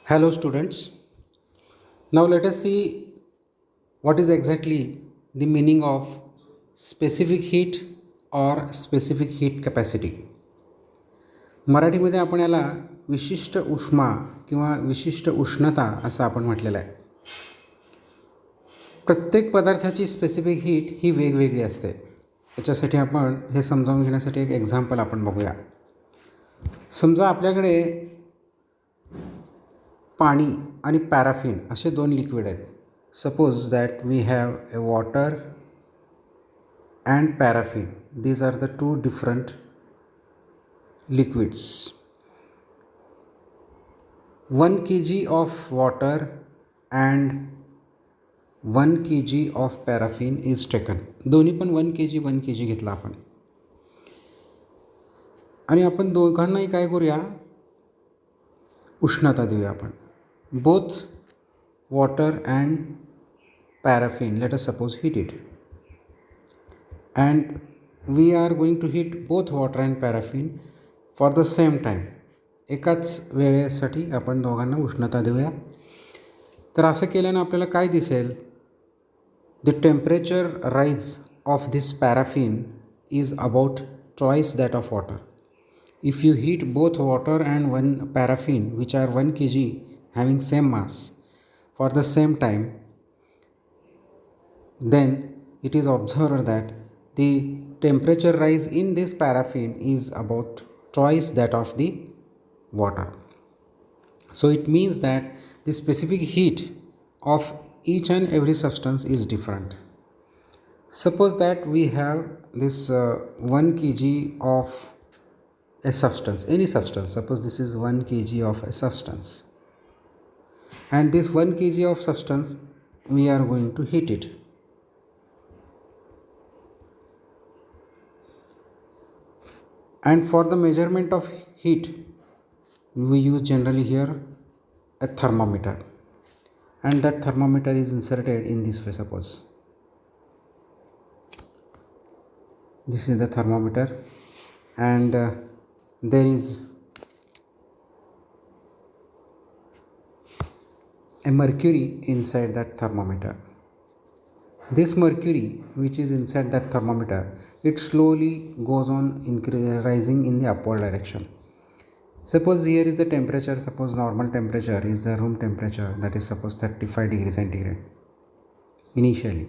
Hello students. Now let us see what is exactly the meaning of specific heat or specific heat capacity. मराठीमध्ये आपण याला विशिष्ट उष्मा किंवा विशिष्ट उष्णता असं आपण म्हटलेलं आहे. प्रत्येक पदार्थाची स्पेसिफिक हीट ही वेगवेगळी असते. याच्यासाठी आपण हे समजावून घेण्यासाठी एक एक्झाम्पल आपण बघूया. समजा आपल्याकडे पाणी आणि पॅराफिन असे दोन लिक्विड आहेत. Suppose that we have a water and paraffin. These are the two different liquids. 1 kg of water and 1 kg of paraffin is taken. दोन्ही पण 1 kg घेतला आपण आणि आपण दोघांनाही काय करूया, उष्णता देऊया आपण. Both water and paraffin let us suppose heat it and we are going to heat both water and paraffin for the same time. एकाच वेळेसाठी आपण दोघांना उष्णता देऊया. तर असं केल्यानं आपल्याला काय दिसेल, the temperature rise of this paraffin is about twice that of water. If you heat both water and one paraffin which are 1 kg having same mass for the same time, then it is observed that the temperature rise in this paraffin is about twice that of the water. So it means that the specific heat of each and every substance is different. Suppose that we have this 1 kg of a substance, any substance. Suppose this is 1 kg of a substance, and this 1 kg of substance we are going to heat it. And for the measurement of heat we use generally here a thermometer, and that thermometer is inserted in this way. Suppose this is the thermometer and there is a mercury inside that thermometer. This mercury which is inside that thermometer, it slowly goes on rising in the upward direction. Suppose here is the temperature. Suppose normal temperature is the room temperature, that is suppose 35 degrees centigrade initially,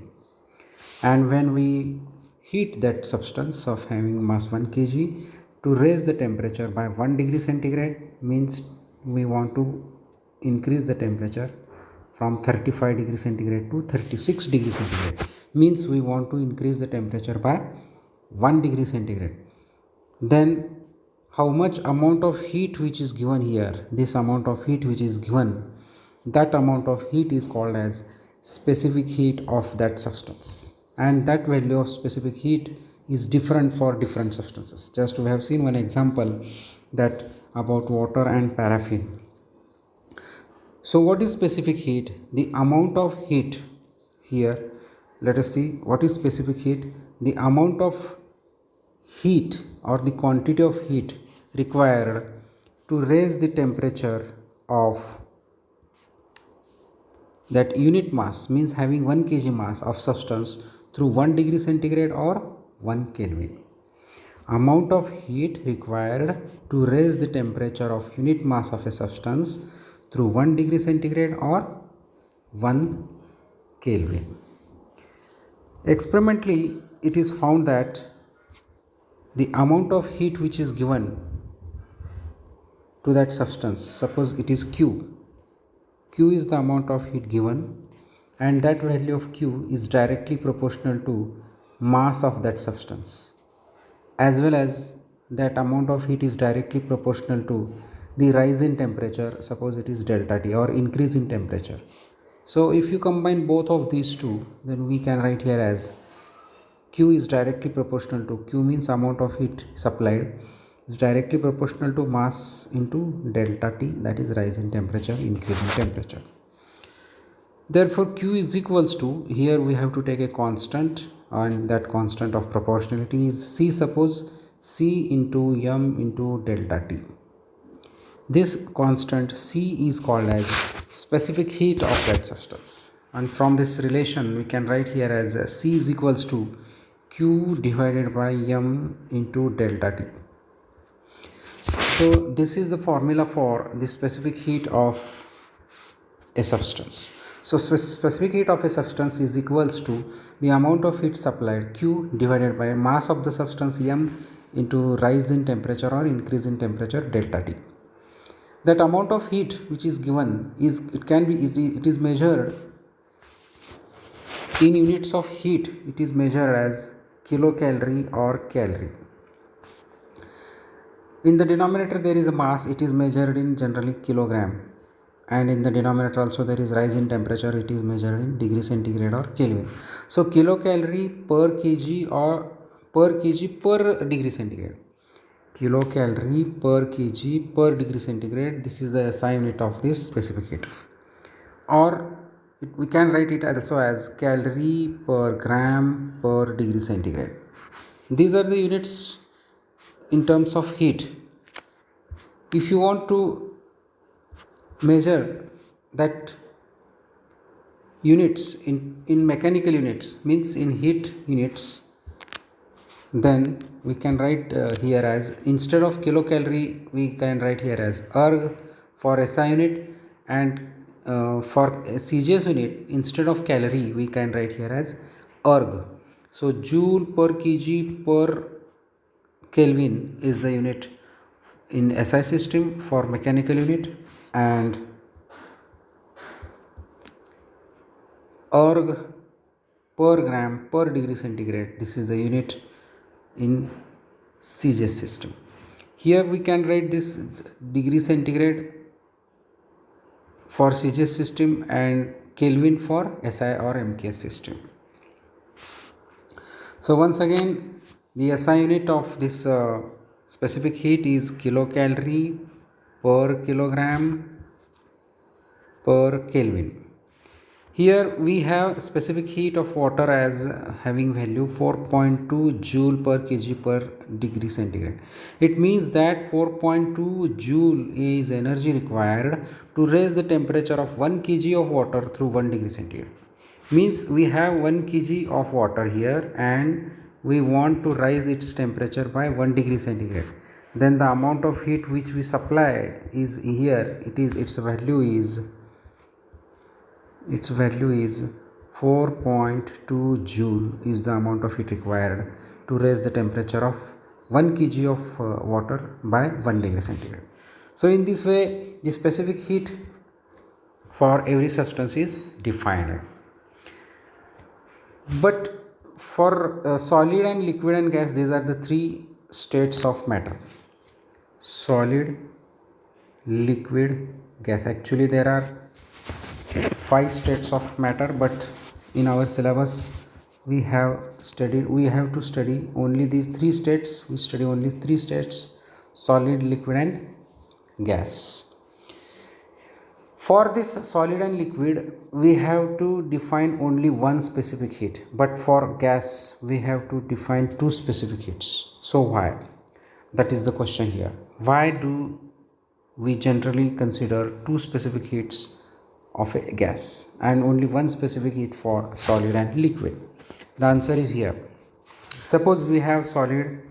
and when we heat that substance of having mass 1 kg to raise the temperature by 1 degree centigrade, means we want to increase the temperature from 35 degree centigrade to 36 degree centigrade, means we want to increase the temperature by 1 degree centigrade. Then how much amount of heat which is given here, this amount of heat which is given, that amount of heat is called as specific heat of that substance, and that value of specific heat is different for different substances. Just we have seen one example that about water and paraffin. So what is specific heat? The amount of heat here, let us see what is specific heat. The amount of heat or the quantity of heat required to raise the temperature of that unit mass, means having 1 kg mass of substance, through 1 degree centigrade or 1 Kelvin. Amount of heat required to raise the temperature of unit mass of a substance through 1 degree centigrade or 1 Kelvin. Experimentally it is found that the amount of heat which is given to that substance, suppose it is Q is the amount of heat given, and that value of Q is directly proportional to mass of that substance, as well as that amount of heat is directly proportional to the rise in temperature. Suppose it is delta T, or increase in temperature. So if you combine both of these two, then we can write here as Q is directly proportional to, Q means amount of heat supplied, is directly proportional to mass into delta T, that is rise in temperature, increase in temperature. Therefore Q is equals to, here we have to take a constant, and that constant of proportionality is C. Suppose C into m into delta T. This constant C is called as specific heat of that substance. And from this relation, we can write here as C is equals to Q divided by M into delta T. So this is the formula for the specific heat of a substance. So specific heat of a substance is equals to the amount of heat supplied Q divided by mass of the substance M into rise in temperature or increase in temperature delta T. That amount of heat which is given it is measured in units of heat. It is measured as kilocalorie or calorie. In the denominator there is a mass, it is measured in generally kilogram, and in the denominator also there is rise in temperature, it is measured in degree centigrade or Kelvin. So kilocalorie per kg or per kg per degree centigrade. Kilocalorie per kg per degree centigrade, this is the SI unit of this specific heat. Or we can write it also as calorie per gram per degree centigrade. These are the units in terms of heat. If you want to measure that units in mechanical units, means in heat units, then we can write here as, instead of kilocalorie we can write here as erg for SI unit, and for CGS unit instead of calorie we can write here as erg. So joule per kg per Kelvin is the unit in SI system for mechanical unit, and erg per gram per degree centigrade, this is the unit in CGS system. Here we can write this degree centigrade for CGS system and Kelvin for SI or MKS system. So once again, the SI unit of this specific heat is kilocalorie per kilogram per Kelvin. Here we have specific heat of water as having value 4.2 joule per kg per degree centigrade. It means that 4.2 joule is energy required to raise the temperature of 1 kg of water through 1 degree centigrade. Means we have 1 kg of water here and we want to rise its temperature by 1 degree centigrade. Then the amount of heat which we supply is here, its value is 4.2 joule is the amount of heat required to raise the temperature of 1 kg of water by 1 degree centigrade. So in this way the specific heat for every substance is defined. But for solid and liquid and gas, these are the three states of matter: solid, liquid, gas. Actually there are 5 states of matter, but in our syllabus we have to study only these 3 states. We study only 3 states: solid, liquid and gas. For this solid and liquid we have to define only one specific heat, but for gas we have to define 2 specific heats. So why? That is the question here. Why do we generally consider 2 specific heats of a gas and only one specific heat for solid and liquid? The answer is here. Suppose we have solid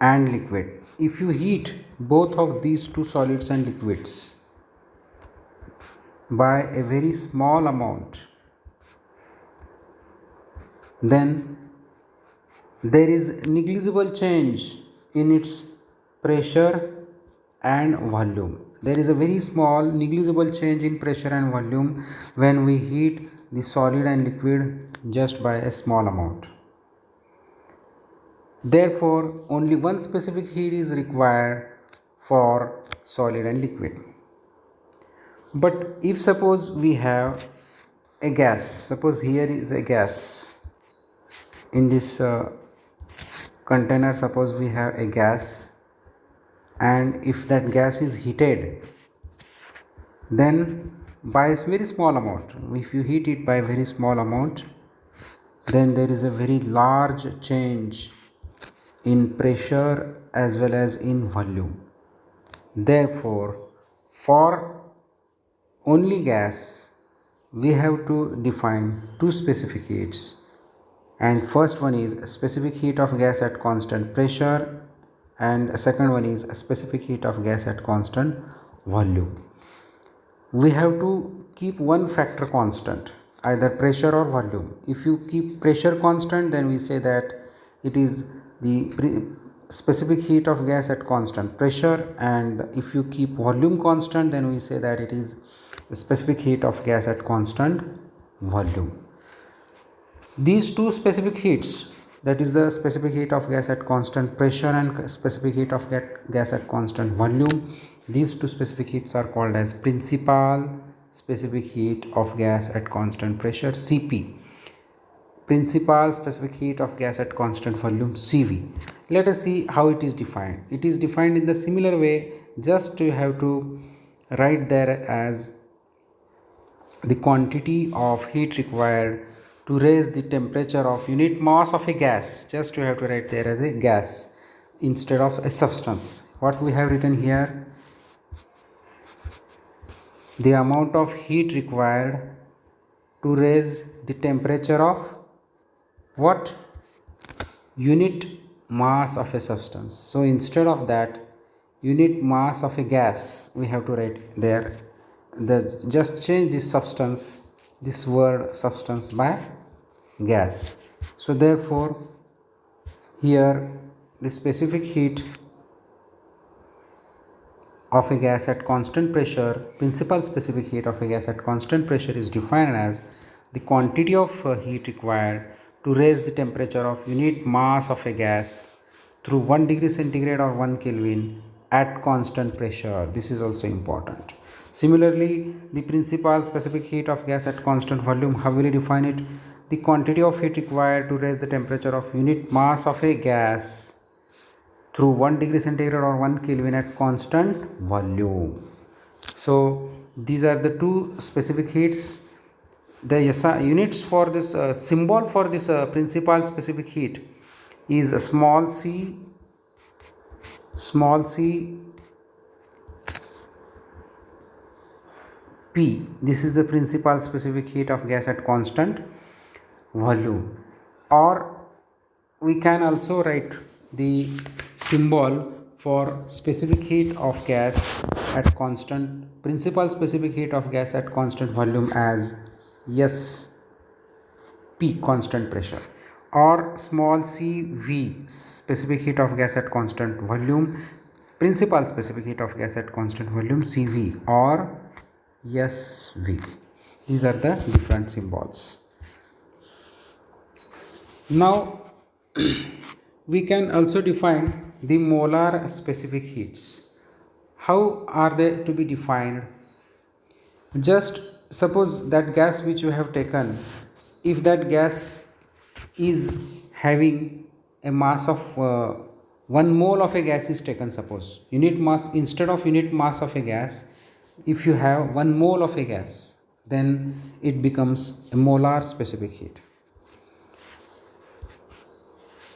and liquid. If you heat both of these two solids and liquids by a very small amount, then there is negligible change in its pressure and volume. There is a very small negligible change in pressure and volume when we heat the solid and liquid just by a small amount. Therefore, only one specific heat is required for solid and liquid. But if suppose we have a gas, suppose here is a gas in this container, suppose we have a gas, and if that gas is heated, then by a very small amount, if you heat it by a very small amount, then there is a very large change in pressure as well as in volume. Therefore, for only gas we have to define two specific heats, and first one is specific heat of gas at constant pressure, and second one is specific heat of gas at constant volume. We have to keep one factor constant, either pressure or volume. If you keep pressure constant, then we say that it is the specific heat of gas at constant pressure, and if you keep volume constant, then we say that it is the specific heat of gas at constant volume. These two specific heats, that is the specific heat of gas at constant pressure and specific heat of gas at constant volume, these two specific heats are called as principal specific heat of gas at constant pressure, CP, principal specific heat of gas at constant volume, CV. Let us see how it is defined. It is defined in the similar way, just you have to write there as the quantity of heat required to raise the temperature of unit mass of a gas. Just you have to write there as a gas instead of a substance. What we have written here, the amount of heat required to raise the temperature of what? Unit mass of a substance. So instead of that unit mass of a gas, we have to write there, just change this substance, this word substance, by gas. So therefore here the specific heat of a gas at constant pressure, principal specific heat of a gas at constant pressure, is defined as the quantity of heat required to raise the temperature of unit mass of a gas through 1 degree centigrade or 1 Kelvin at constant pressure. This is also important. Similarly, the principal specific heat of gas at constant volume, how will you define it? The quantity of heat required to raise the temperature of unit mass of a gas through 1 degree centigrade or 1 Kelvin at constant volume. So these are the two specific heats. The SI units for this symbol for this principal specific heat is a small c P. This is the principal specific heat of gas at constant volume. Or we can also write the symbol for specific heat of gas at constant, principal specific heat of gas at constant volume, as SP, constant pressure, or small cv, specific heat of gas at constant volume, principal specific heat of gas at constant volume, CV, or SV. These are the different symbols. Now we can also define the molar specific heats. How are they to be defined? Just suppose that gas which you have taken, if that gas is having a mass of 1 mole of a gas is taken, suppose unit mass, instead of unit mass of a gas, if you have 1 mole of a gas, then it becomes a molar specific heat.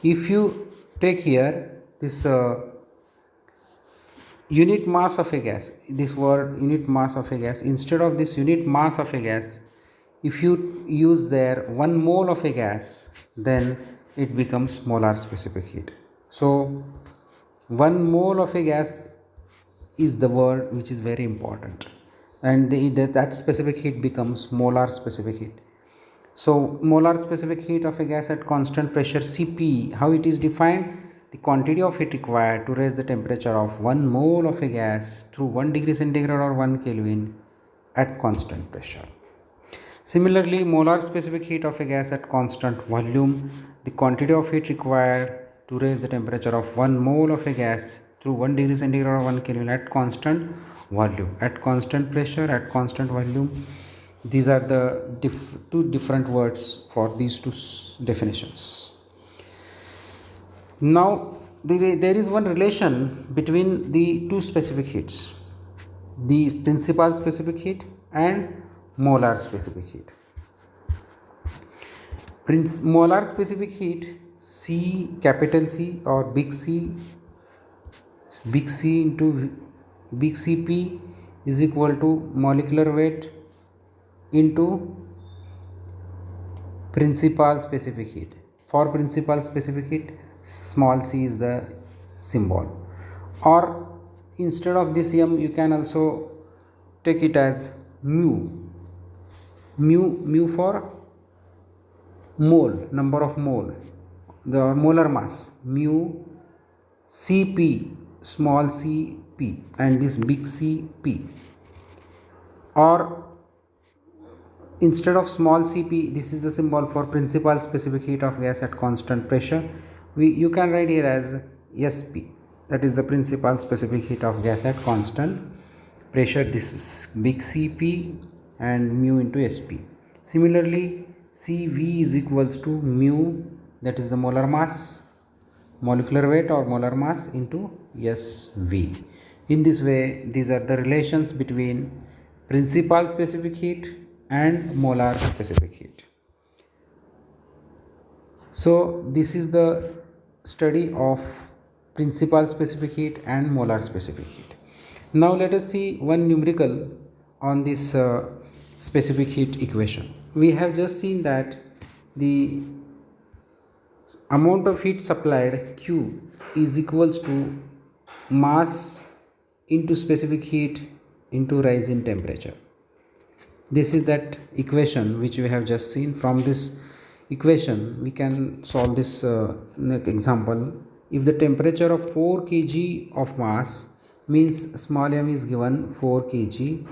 If you take here this unit mass of a gas, this word unit mass of a gas, instead of this unit mass of a gas, if you use there 1 mole of a gas, then it becomes molar specific heat. So 1 mole of a gas is the word which is very important, and that specific heat becomes molar specific heat. So molar specific heat of a gas at constant pressure, Cp, how it is defined? The quantity of heat required to raise the temperature of 1 mole of a gas through 1 degree centigrade or 1 Kelvin at constant pressure. Similarly, molar specific heat of a gas at constant volume, the quantity of heat required to raise the temperature of 1 mole of a gas through 1 degree centigrade or 1 Kelvin at constant volume, at constant pressure, at constant volume. These are the two different words for these two definitions. Now there is one relation between the two specific heats, the principal specific heat and molar specific heat. Molar specific heat, C, capital C or big C into big Cp is equal to molecular weight into principal specific heat. For principal specific heat, small c is the symbol, or instead of this m you can also take it as mu for mole, number of mole, the molar mass, mu Cp, small cp, and this big Cp, or instead of small cp, this is the symbol for principal specific heat of gas at constant pressure. You can write here as sp, that is the principal specific heat of gas at constant pressure. This is big Cp and mu into sp. Similarly, cv is equals to mu, that is the molar mass, molecular weight or molar mass, into sv. In this way, these are the relations between principal specific heat and molar specific heat. So this is the study of principal specific heat and molar specific heat. Now let us see one numerical on this specific heat equation. We have just seen that the amount of heat supplied Q is equals to mass into specific heat into rise in temperature. This is that equation which we have just seen. From this equation we can solve this example. If the temperature of 4 kg of mass, means small m is given 4 kg,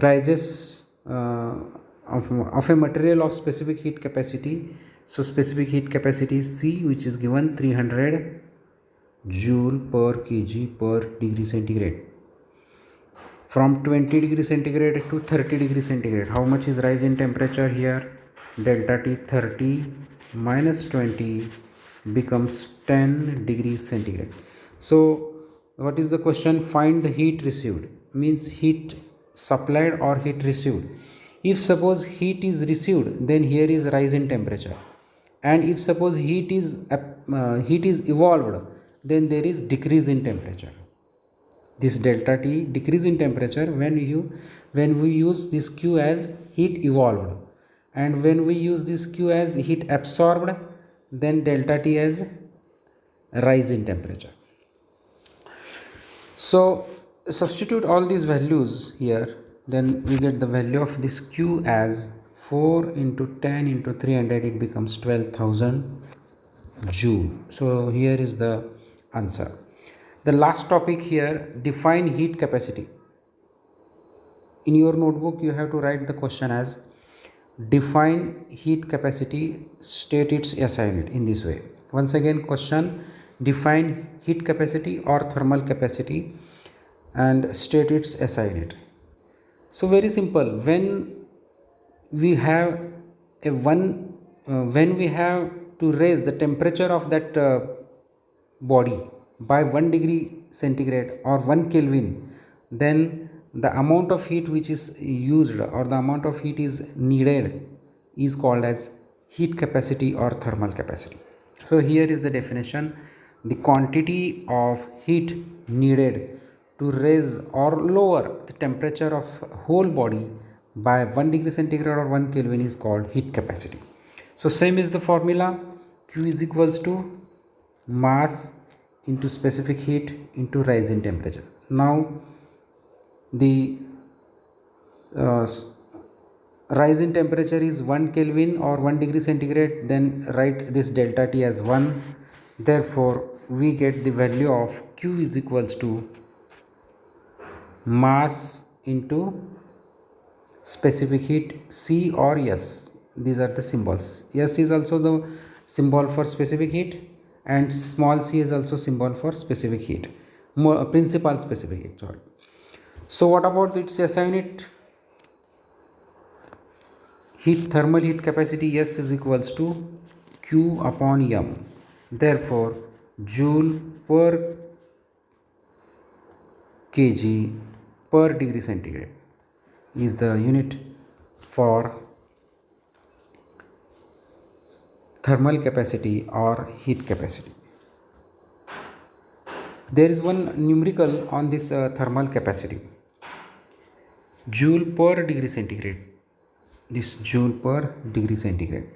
rises of a material of specific heat capacity. So specific heat capacity is C, which is given 300 joule per kg per degree centigrade. From 20 degree centigrade to 30 degree centigrade, how much is rise in temperature here? Delta T, 30 minus 20 becomes 10 degrees centigrade. So what is the question? Find the heat received, means heat supplied or heat received. If suppose heat is received, then here is rise in temperature, and if suppose heat is evolved, then there is decrease in temperature. This delta T decrease in temperature when we use this Q as heat evolved, and when we use this Q as heat absorbed, then delta T as rise in temperature. So substitute all these values here, then we get the value of this Q as 4 into 10 into 300, it becomes 12,000 joule. So here is the answer. The last topic here, define heat capacity. In your notebook you have to write the question as define heat capacity, state its SI unit in this way. Once again, question, define heat capacity or thermal capacity and state its SI unit. So very simple, when we have when we have to raise the temperature of that body by 1 degree centigrade or 1 Kelvin, then the amount of heat which is used or the amount of heat is needed is called as heat capacity or thermal capacity. So here is the definition: the quantity of heat needed to raise or lower the temperature of whole body by 1 degree centigrade or 1 Kelvin is called heat capacity. So same is the formula, Q is equals to mass into specific heat into rise in temperature. Now the rise in temperature is 1 Kelvin or 1 degree centigrade, then write this delta T as 1. Therefore we get the value of Q is equals to mass into specific heat, C or S. These are the symbols. S is also the symbol for specific heat, and small c is also symbol for specific heat, principal specific heat, sorry. So what about its SI unit? Thermal heat capacity, S is equals to Q upon M. Therefore joule per kg per degree centigrade is the unit for thermal capacity or heat capacity. There is one numerical on this thermal capacity, joule per degree centigrade. This joule per degree centigrade.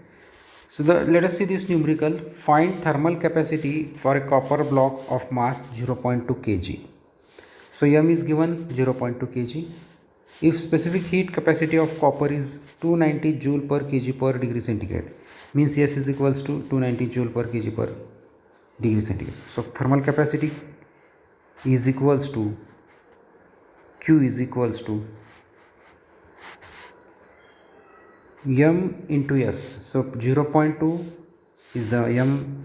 So let us see this numerical. Find thermal capacity for a copper block of mass 0.2 kg. So m is given 0.2 kg. If specific heat capacity of copper is 290 joule per kg per degree centigrade, means S is equals to 290 joule per kg per degree centigrade. So thermal capacity is equals to Q is equals to m into S. So 0.2 is the m,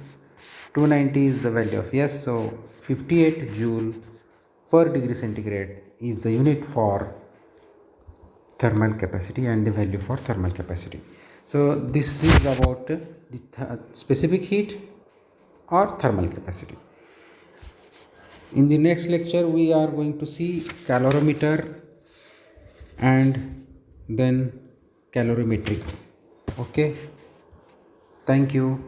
290 is the value of S. So 58 joule per degree centigrade is the unit for thermal capacity and the value for thermal capacity. So this is about the specific heat or thermal capacity. In the next lecture we are going to see calorimeter and then calorimetry. Okay, thank you.